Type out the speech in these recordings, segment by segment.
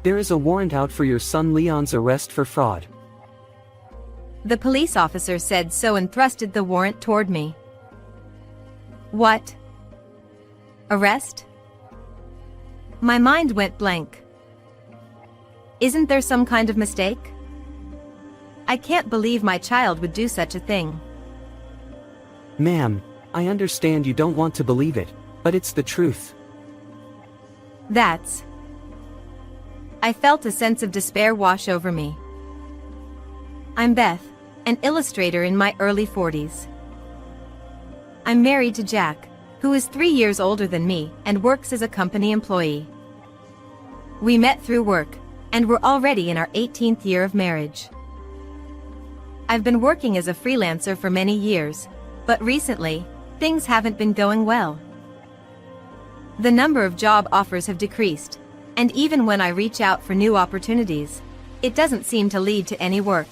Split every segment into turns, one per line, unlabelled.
There is a warrant out for your son Leon's arrest for fraud.
The police officer said so and thrusted the warrant toward me. What? Arrest? My mind went blank. Isn't there some kind of mistake? I can't believe my child would do such a thing.
Ma'am, I understand you don't want to believe it, but it's the truth.
I felt a sense of despair wash over me. I'm Beth, an illustrator in my early 40s. I'm married to Jack, who is 3 years older than me and works as a company employee. We met through work, and we're already in our 18th year of marriage. I've been working as a freelancer for many years, but recently, things haven't been going well. The number of job offers have decreased, and even when I reach out for new opportunities, it doesn't seem to lead to any work.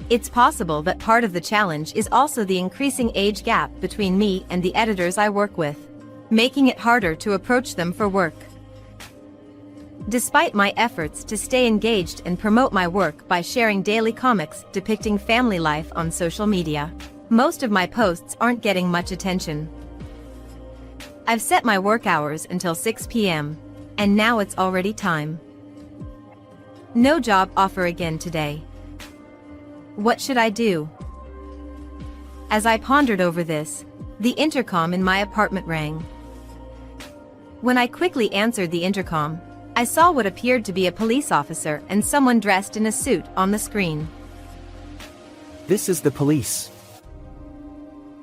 It's possible that part of the challenge is also the increasing age gap between me and the editors I work with, making it harder to approach them for work. Despite my efforts to stay engaged and promote my work by sharing daily comics depicting family life on social media, most of my posts aren't getting much attention. I've set my work hours until 6 p.m., and now it's already time. No job offer again today. What should I do? As I pondered over this, the intercom in my apartment rang. When I quickly answered the intercom, I saw what appeared to be a police officer and someone dressed in a suit on the screen.
This is the police.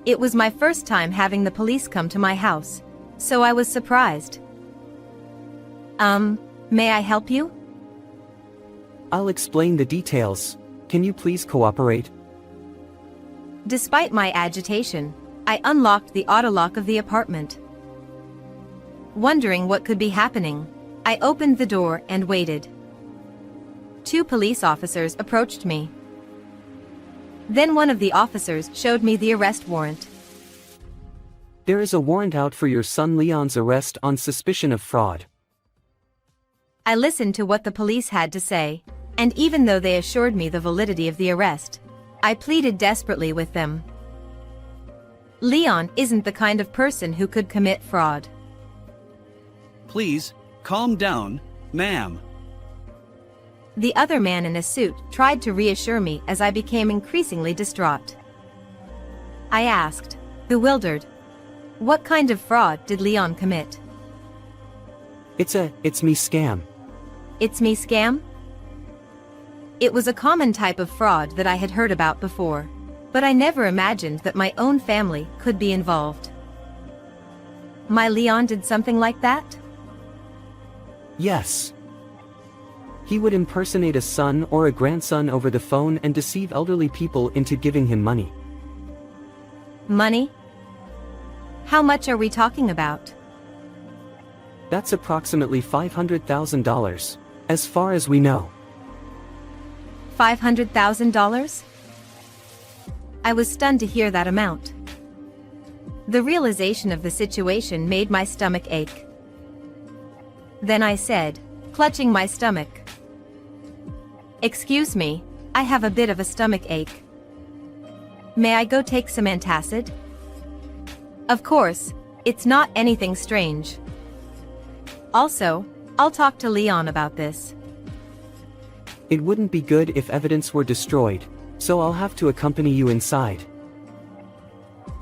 It was my first time having the police come to my house, so I was surprised. May I help you?
I'll explain the details. Can you please cooperate?
Despite my agitation, I unlocked the auto lock of the apartment. Wondering what could be happening, I opened the door and waited. 2 police officers approached me. Then one of the officers showed me the arrest warrant.
There is a warrant out for your son Leon's arrest on suspicion of fraud.
I listened to what the police had to say, and even though they assured me the validity of the arrest, I pleaded desperately with them. Leon isn't the kind of person who could commit fraud.
Please, calm down, ma'am.
The other man in a suit tried to reassure me as I became increasingly distraught. I asked, bewildered, what kind of fraud did Leon commit?
It's me scam.
It's me scam? It was a common type of fraud that I had heard about before, but I never imagined that my own family could be involved. My Leon did something like that?
Yes. He would impersonate a son or a grandson over the phone and deceive elderly people into giving him money.
Money? How much are we talking about?
That's approximately $500,000, as far as we know.
$500,000? I was stunned to hear that amount. The realization of the situation made my stomach ache. Then I said, clutching my stomach, "Excuse me, I have a bit of a stomach ache. May I go take some antacid?" Of course, it's not anything strange. Also, I'll talk to Leon about this.
It wouldn't be good if evidence were destroyed, so I'll have to accompany you inside.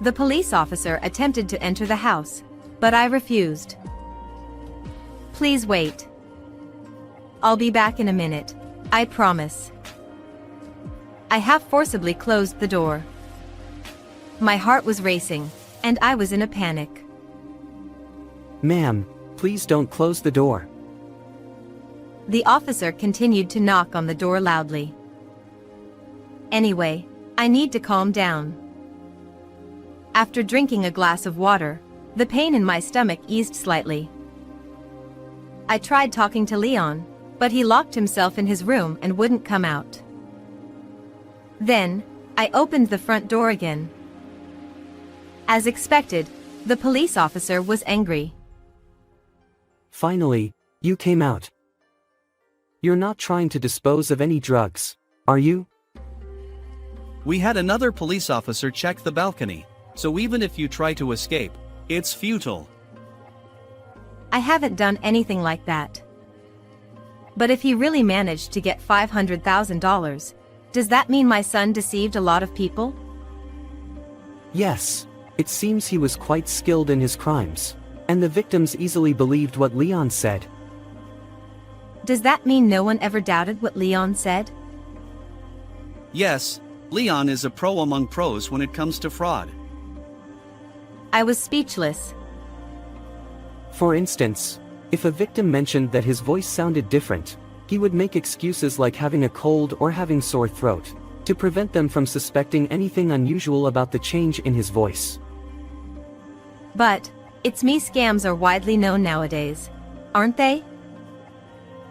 The police officer attempted to enter the house, but I refused. Please wait. I'll be back in a minute, I promise. I half forcibly closed the door. My heart was racing, and I was in a panic.
Ma'am, please don't close the door.
The officer continued to knock on the door loudly. Anyway, I need to calm down. After drinking a glass of water, the pain in my stomach eased slightly. I tried talking to Leon, but he locked himself in his room and wouldn't come out. Then, I opened the front door again. As expected, the police officer was angry.
Finally, you came out. You're not trying to dispose of any drugs, are you?
We had another police officer check the balcony, so even if you try to escape, it's futile.
I haven't done anything like that. But if he really managed to get $500,000, does that mean my son deceived a lot of people?
Yes. It seems he was quite skilled in his crimes. And the victims easily believed what Leon said.
Does that mean no one ever doubted what Leon said?
Yes, Leon is a pro among pros when it comes to fraud.
I was speechless.
For instance, if a victim mentioned that his voice sounded different, he would make excuses like having a cold or having sore throat, to prevent them from suspecting anything unusual about the change in his voice.
But, It's Me scams are widely known nowadays, aren't they?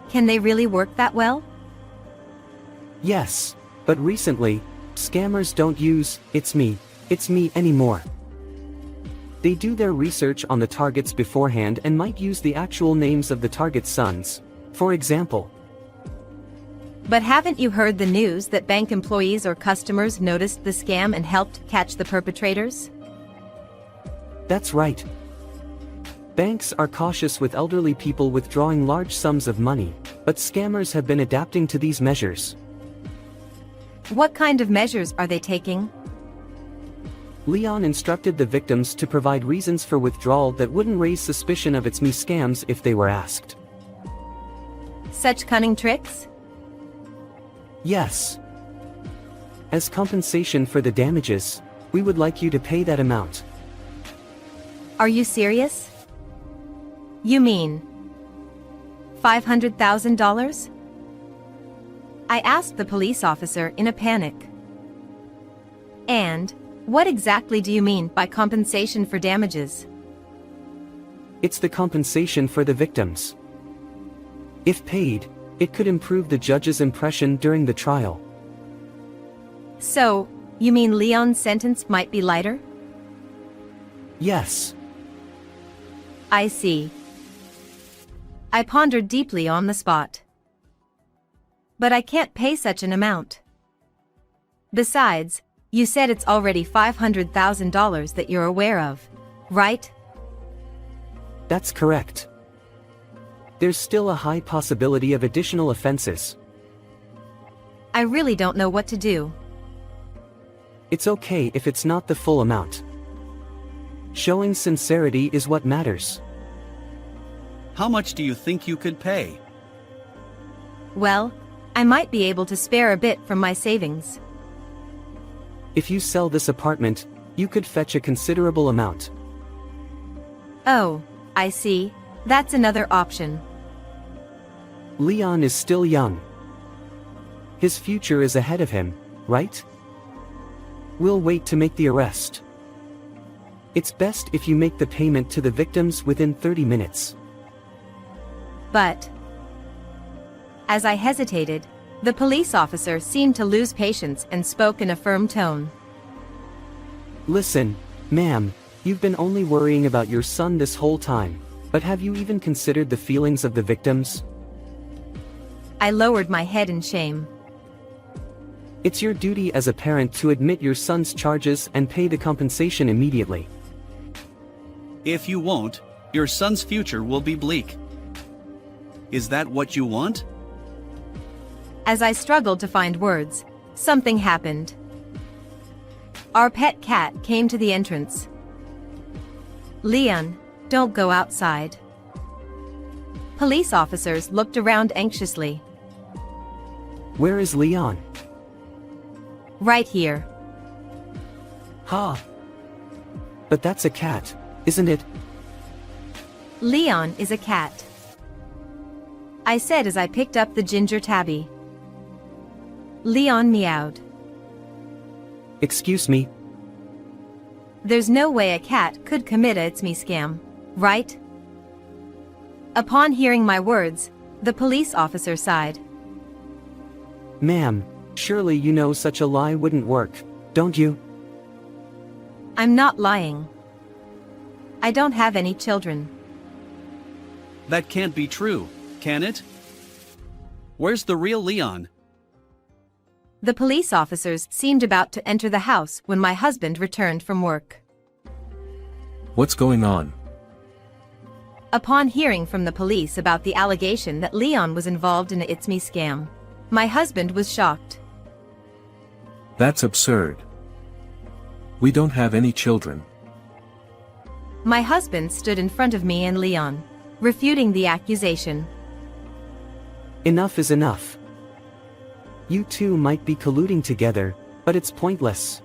Can they really work that well?
Yes, but recently, scammers don't use it's me anymore. They do their research on the targets beforehand and might use the actual names of the target's sons, for example.
But haven't you heard the news that bank employees or customers noticed the scam and helped catch the perpetrators?
That's right. Banks are cautious with elderly people withdrawing large sums of money, but scammers have been adapting to these measures.
What kind of measures are they taking?
Leon instructed the victims to provide reasons for withdrawal that wouldn't raise suspicion of it's me scams if they were asked.
Such cunning tricks?
Yes. As compensation for the damages, we would like you to pay that amount.
Are you serious? You mean $500,000? I asked the police officer in a panic. And what exactly do you mean by compensation for damages?
It's the compensation for the victims. If paid, it could improve the judge's impression during the trial.
So, you mean Leon's sentence might be lighter?
Yes.
I see. I pondered deeply on the spot. But I can't pay such an amount. Besides, you said it's already $500,000 that you're aware of, right?
That's correct. There's still a high possibility of additional offenses.
I really don't know what to do.
It's okay if it's not the full amount. Showing sincerity is what matters.
How much do you think you could pay?
Well, I might be able to spare a bit from my savings.
If you sell this apartment, you could fetch a considerable amount.
Oh, I see. That's another option.
Leon is still young. His future is ahead of him, right? We'll wait to make the arrest. It's best if you make the payment to the victims within 30 minutes.
But, as I hesitated, the police officer seemed to lose patience and spoke in a firm tone.
Listen, ma'am, you've been only worrying about your son this whole time, but have you even considered the feelings of the victims?
I lowered my head in shame.
It's your duty as a parent to admit your son's charges and pay the compensation immediately.
If you won't, your son's future will be bleak. Is that what you want?
As I struggled to find words, something happened. Our pet cat came to the entrance. Leon, don't go outside. Police officers looked around anxiously.
Where is Leon?
Right here.
Ha! But that's a cat, isn't it?
Leon is a cat, I said as I picked up the ginger tabby. Leon meowed.
Excuse me?
There's no way a cat could commit a It's Me scam, right? Upon hearing my words, the police officer sighed.
Ma'am, surely you know such a lie wouldn't work, don't you?
I'm not lying. I don't have any children.
That can't be true, can it? Where's the real Leon?
The police officers seemed about to enter the house when my husband returned from work.
What's going on?
Upon hearing from the police about the allegation that Leon was involved in a It's Me scam, my husband was shocked.
That's absurd. We don't have any children.
My husband stood in front of me and Leon, refuting the accusation.
Enough is enough. You two might be colluding together, but it's pointless.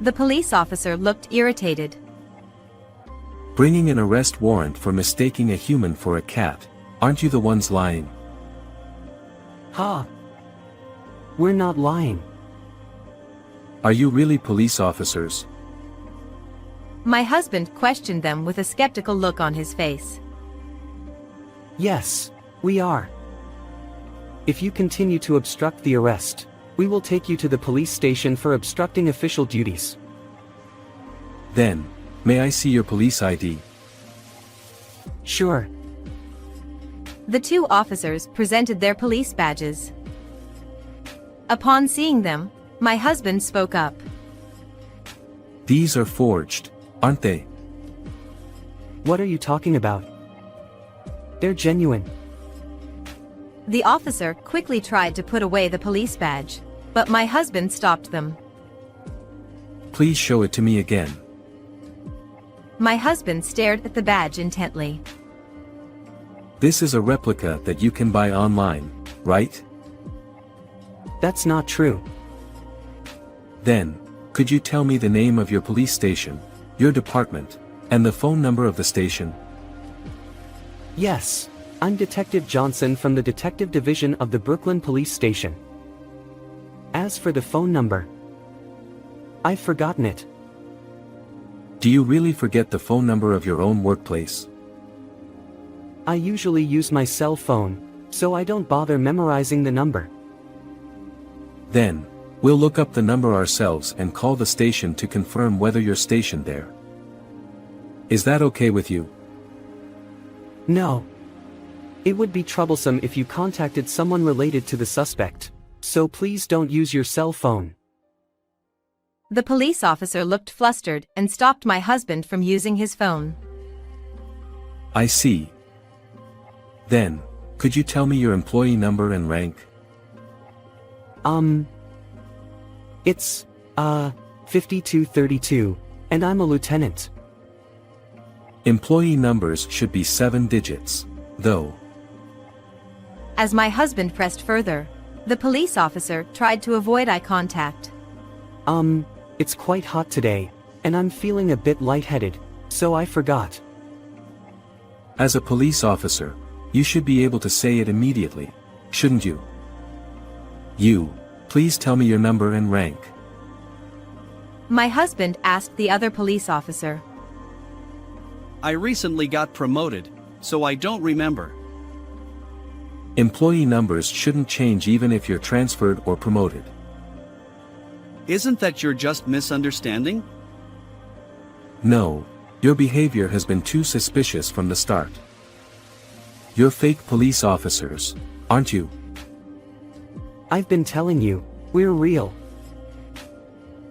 The police officer looked irritated.
Bringing an arrest warrant for mistaking a human for a cat. Aren't you the ones lying?
Ha! We're not lying.
Are you really police officers?
My husband questioned them with a skeptical look on his face.
Yes, we are. If you continue to obstruct the arrest, we will take you to the police station for obstructing official duties.
Then, may I see your police ID?
Sure.
The two officers presented their police badges. Upon seeing them, my husband spoke up.
These are forged, aren't they?
What are you talking about? They're genuine.
The officer quickly tried to put away the police badge, but my husband stopped them.
Please show it to me again.
My husband stared at the badge intently.
This is a replica that you can buy online, right?
That's not true.
Then, could you tell me the name of your police station, your department, and the phone number of the station?
Yes, I'm Detective Johnson from the Detective Division of the Brooklyn Police Station. As for the phone number, I've forgotten it.
Do you really forget the phone number of your own workplace?
I usually use my cell phone, so I don't bother memorizing the number.
Then, we'll look up the number ourselves and call the station to confirm whether you're stationed there. Is that okay with you?
No. It would be troublesome if you contacted someone related to the suspect, so please don't use your cell phone.
The police officer looked flustered and stopped my husband from using his phone.
I see. Then, could you tell me your employee number and rank?
It's, 5232, and I'm a lieutenant.
Employee numbers should be 7 digits, though.
As my husband pressed further, the police officer tried to avoid eye contact.
It's quite hot today, and I'm feeling a bit lightheaded, so I forgot.
As a police officer, you should be able to say it immediately, shouldn't you? Please tell me your number and rank.
My husband asked the other police officer.
I recently got promoted, so I don't remember.
Employee numbers shouldn't change even if you're transferred or promoted.
Isn't that you're just misunderstanding?
No, your behavior has been too suspicious from the start. You're fake police officers, aren't you?
I've been telling you, we're real.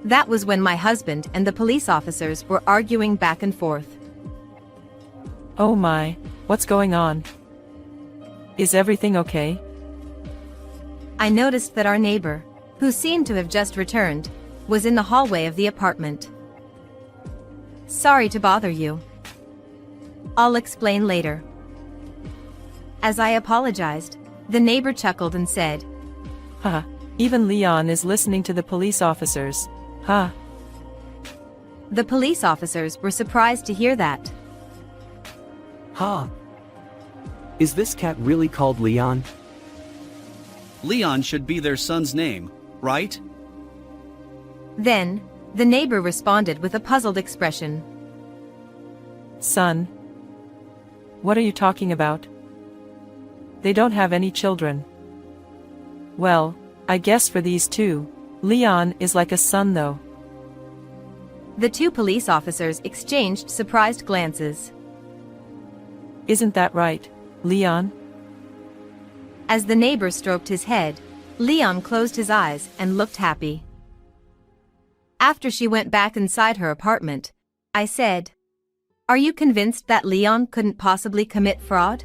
That was when my husband and the police officers were arguing back and forth.
Oh my, what's going on? Is everything okay?
I noticed that our neighbor, who seemed to have just returned, was in the hallway of the apartment. Sorry to bother you. I'll explain later. As I apologized, the neighbor chuckled and said,
Haha, even Leon is listening to the police officers. Ha.
The police officers were surprised to hear that.
Ha! Is this cat really called Leon?
Leon should be their son's name, right?
Then, the neighbor responded with a puzzled expression.
Son. What are you talking about? They don't have any children. Well, I guess for these two, Leon is like a son though.
The two police officers exchanged surprised glances.
Isn't that right, Leon?
As the neighbor stroked his head, Leon closed his eyes and looked happy. After she went back inside her apartment, I said, "Are you convinced that Leon couldn't possibly commit fraud?"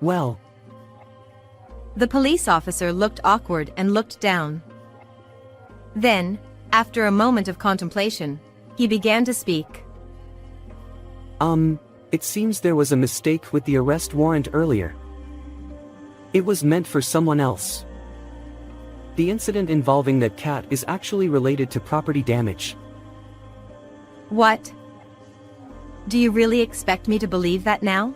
Well,
The police officer looked awkward and looked down. Then, after a moment of contemplation, he began to speak.
It seems there was a mistake with the arrest warrant earlier. It was meant for someone else. The incident involving that cat is actually related to property damage.
What? Do you really expect me to believe that now?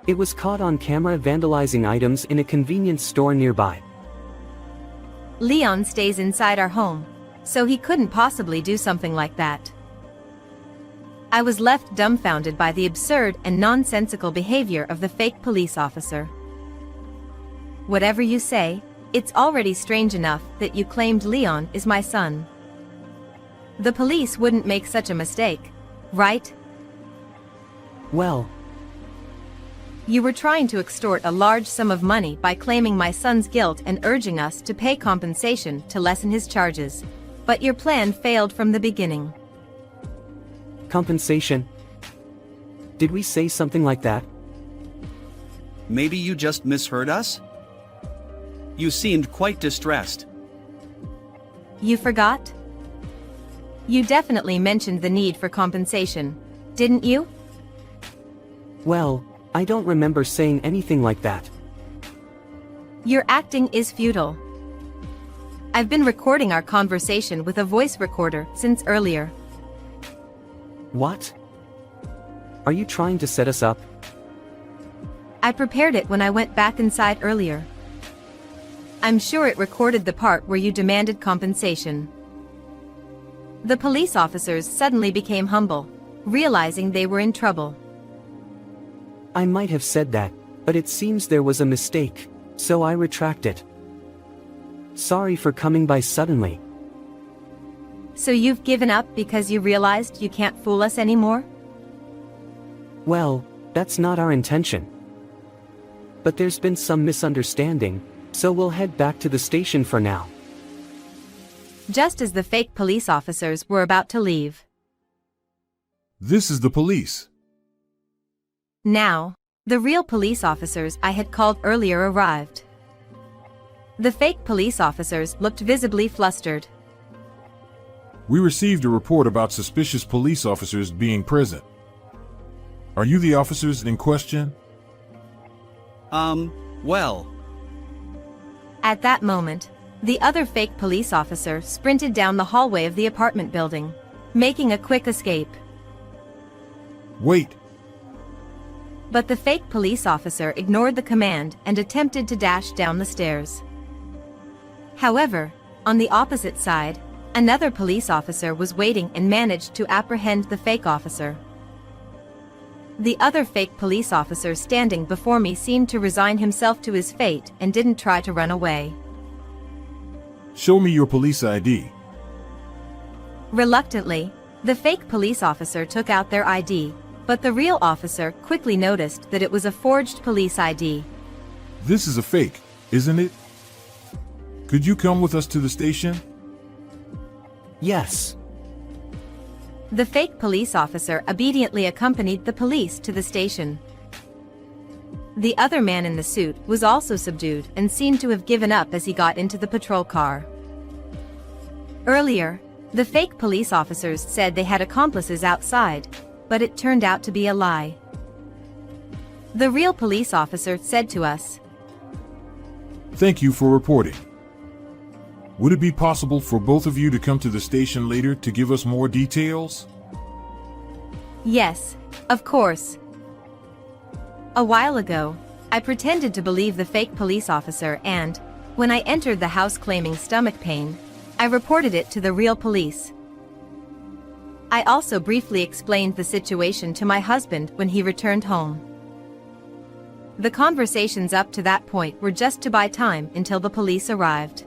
It was caught on camera vandalizing items in a convenience store nearby.
Leon stays inside our home, so he couldn't possibly do something like that. I was left dumbfounded by the absurd and nonsensical behavior of the fake police officer. Whatever you say, it's already strange enough that you claimed Leon is my son. The police wouldn't make such a mistake, right?
Well,
You were trying to extort a large sum of money by claiming my son's guilt and urging us to pay compensation to lessen his charges. But your plan failed from the beginning.
compensation? Did we say something like that?
Maybe you just misheard us? You seemed quite distressed.
You forgot? You definitely mentioned the need for compensation, didn't you?
Well, I don't remember saying anything like that.
Your acting is futile. I've been recording our conversation with a voice recorder since earlier.
What? Are you trying to set us up?
I prepared it when I went back inside earlier. I'm sure it recorded the part where you demanded compensation. The police officers suddenly became humble, realizing they were in trouble.
I might have said that, but it seems there was a mistake, so I retract it. Sorry for coming by suddenly.
So you've given up because you realized you can't fool us anymore?
Well, that's not our intention. But there's been some misunderstanding, so we'll head back to the station for now.
Just as the fake police officers were about to leave.
This is the police.
Now, the real police officers I had called earlier arrived. The fake police officers looked visibly flustered.
We received a report about suspicious police officers being present. Are you the officers in question?
Well.
At that moment, the other fake police officer sprinted down the hallway of the apartment building, making a quick escape.
Wait,
But the fake police officer ignored the command and attempted to dash down the stairs. However, on the opposite side, another police officer was waiting and managed to apprehend the fake officer. The other fake police officer standing before me seemed to resign himself to his fate and didn't try to run away.
show me your police ID.
Reluctantly, the fake police officer took out their ID, but the real officer quickly noticed that it was a forged police ID.
This is a fake, isn't it? Could you come with us to the station?
Yes.
The fake police officer obediently accompanied the police to the station. The other man in the suit was also subdued and seemed to have given up as he got into the patrol car. Earlier, the fake police officers said they had accomplices outside, but it turned out to be a lie. The real police officer said to us,
Thank you for reporting. Would it be possible for both of you to come to the station later to give us more details?
"Yes, of course." A while ago, I pretended to believe the fake police officer and, when I entered the house claiming stomach pain, I reported it to the real police. I also briefly explained the situation to my husband when he returned home. The conversations up to that point were just to buy time until the police arrived.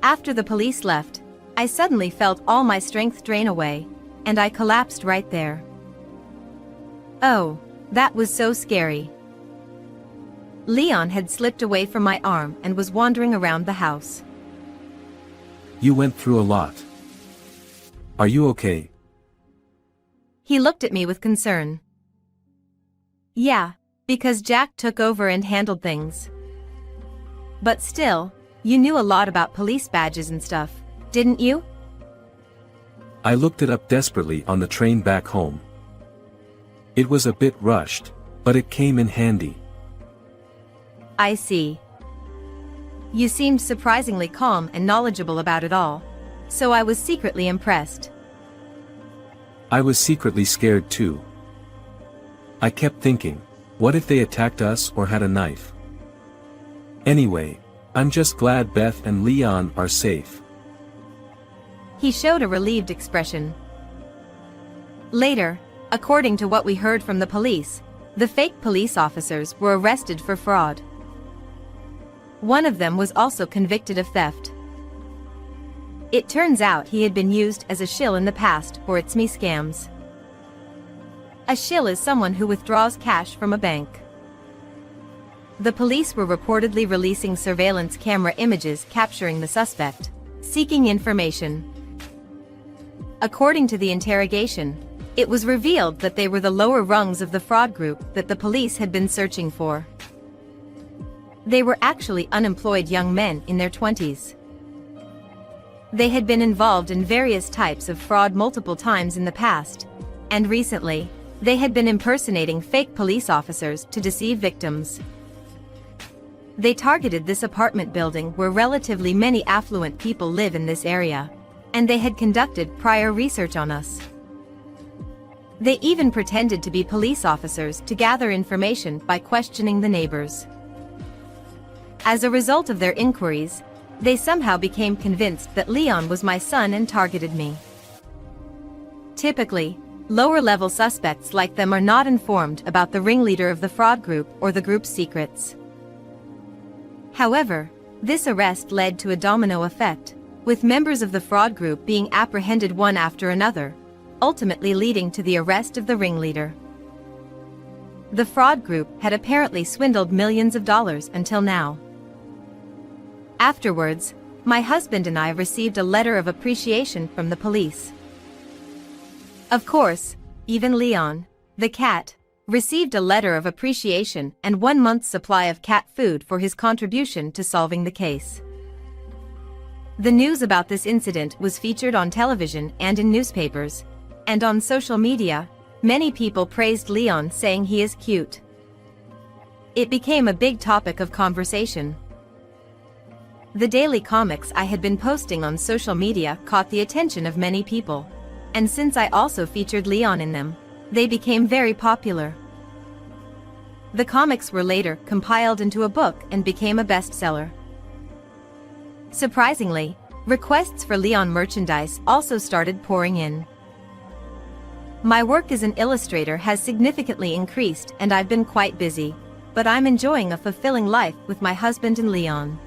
After the police left, I suddenly felt all my strength drain away, and I collapsed right there. Oh, that was so scary. Leon had slipped away from my arm and was wandering around the house.
You went through a lot. Are you okay?
He looked at me with concern. Yeah, because Jack took over and handled things. But still, you knew a lot about police badges and stuff, didn't you?
I looked it up desperately on the train back home. It was a bit rushed, but it came in handy.
I see. You seemed surprisingly calm and knowledgeable about it all, so I was secretly impressed.
I was secretly scared too. I kept thinking, what if they attacked us or had a knife? Anyway, I'm just glad Beth and Leon are safe.
He showed a relieved expression. Later, according to what we heard from the police, the fake police officers were arrested for fraud. One of them was also convicted of theft. It turns out he had been used as a shill in the past for It's Me scams. A shill is someone who withdraws cash from a bank. The police were reportedly releasing surveillance camera images capturing the suspect, seeking information. According to the interrogation, it was revealed that they were the lower rungs of the fraud group that the police had been searching for. They were actually unemployed young men in their 20s. They had been involved in various types of fraud multiple times in the past, and recently, they had been impersonating fake police officers to deceive victims. They targeted this apartment building where relatively many affluent people live in this area, and they had conducted prior research on us. They even pretended to be police officers to gather information by questioning the neighbors. As a result of their inquiries, they somehow became convinced that Leon was my son and targeted me. Typically, lower-level suspects like them are not informed about the ringleader of the fraud group or the group's secrets. However, this arrest led to a domino effect, with members of the fraud group being apprehended one after another, ultimately leading to the arrest of the ringleader. The fraud group had apparently swindled millions of dollars until now. Afterwards, my husband and I received a letter of appreciation from the police. Of course, even Leon, the cat, received a letter of appreciation and 1 month's supply of cat food for his contribution to solving the case. The news about this incident was featured on television and in newspapers, and on social media, many people praised Leon, saying he is cute. It became a big topic of conversation. The daily comics I had been posting on social media caught the attention of many people, and since I also featured Leon in them, they became very popular. The comics were later compiled into a book and became a bestseller. Surprisingly, requests for Leon merchandise also started pouring in. My work as an illustrator has significantly increased and I've been quite busy, but I'm enjoying a fulfilling life with my husband and Leon.